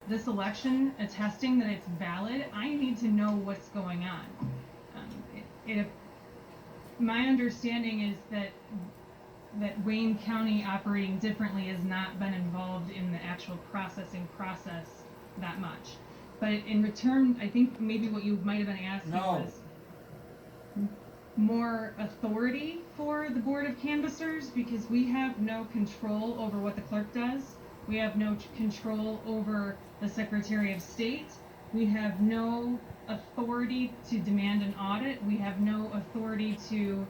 this election attesting that it's valid, I need to know what's going on. My understanding is that Wayne County operating differently has not been involved in the actual processing process that much. But in return, I think maybe what you might have been asking was more authority for the Board of Canvassers, because we have no control over what the clerk does. We have no control over the Secretary of State. We have no authority to demand an audit. We have no authority to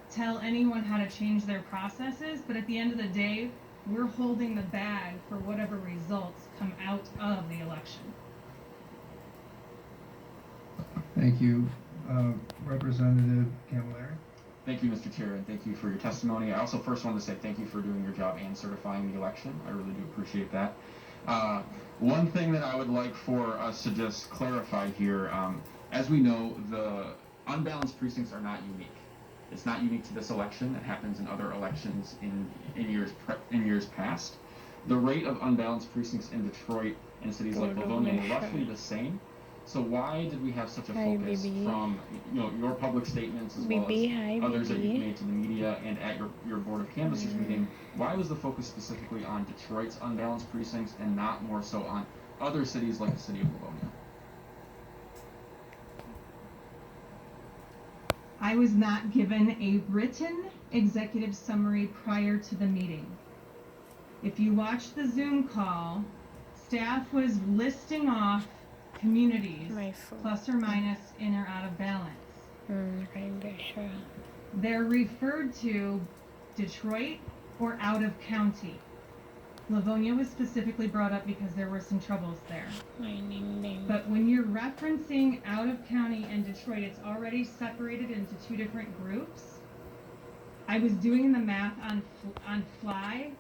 tell anyone how to change their processes. But at the end of the day, we're holding the bag for whatever results come out of the election. Thank you. Representative Camilleri. Thank you, Mr. Chair, and thank you for your testimony. I also first wanted to say thank you for doing your job and certifying the election. I really do appreciate that. One thing that I would like for us to just clarify here, as we know, the unbalanced precincts are not unique. It's not unique to this election. It happens in other elections in years past. The rate of unbalanced precincts in Detroit and cities like Livonia were roughly the same. So why did we have such a focus from your public statements as well as others that you've made to the media and at your Board of Canvassers meeting? Why was the focus specifically on Detroit's unbalanced precincts and not more so on other cities like the city of Livonia? I was not given a written executive summary prior to the meeting. If you watch the Zoom call, staff was listing off communities plus or minus in or out of balance. They're referred to Detroit or out of county. Livonia was specifically brought up because there were some troubles there. But when you're referencing out of county and Detroit, it's already separated into two different groups. I was doing the math on fly,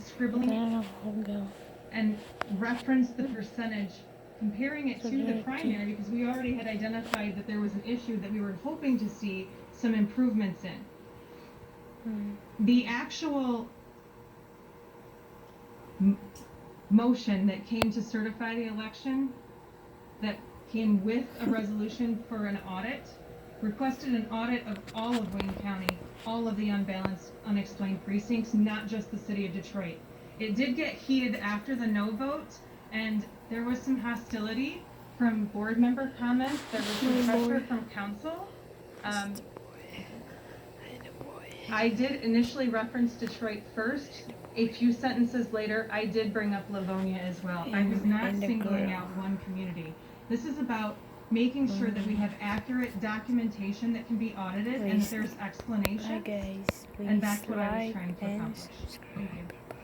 scribbling and referenced the percentage, comparing it to the primary, because we already had identified that there was an issue that we were hoping to see some improvements in. The actual motion that came to certify the election, that came with a resolution for an audit, requested an audit of all of Wayne County, all of the unbalanced, unexplained precincts, not just the city of Detroit. It did get heated after the no vote, and there was some hostility from board member comments. There was some pressure from council. I did initially reference Detroit first. A few sentences later, I did bring up Livonia as well. I was not singling out one community. This is about making sure that we have accurate documentation that can be audited and that there's explanation. And that's what I was trying to accomplish. Thank you.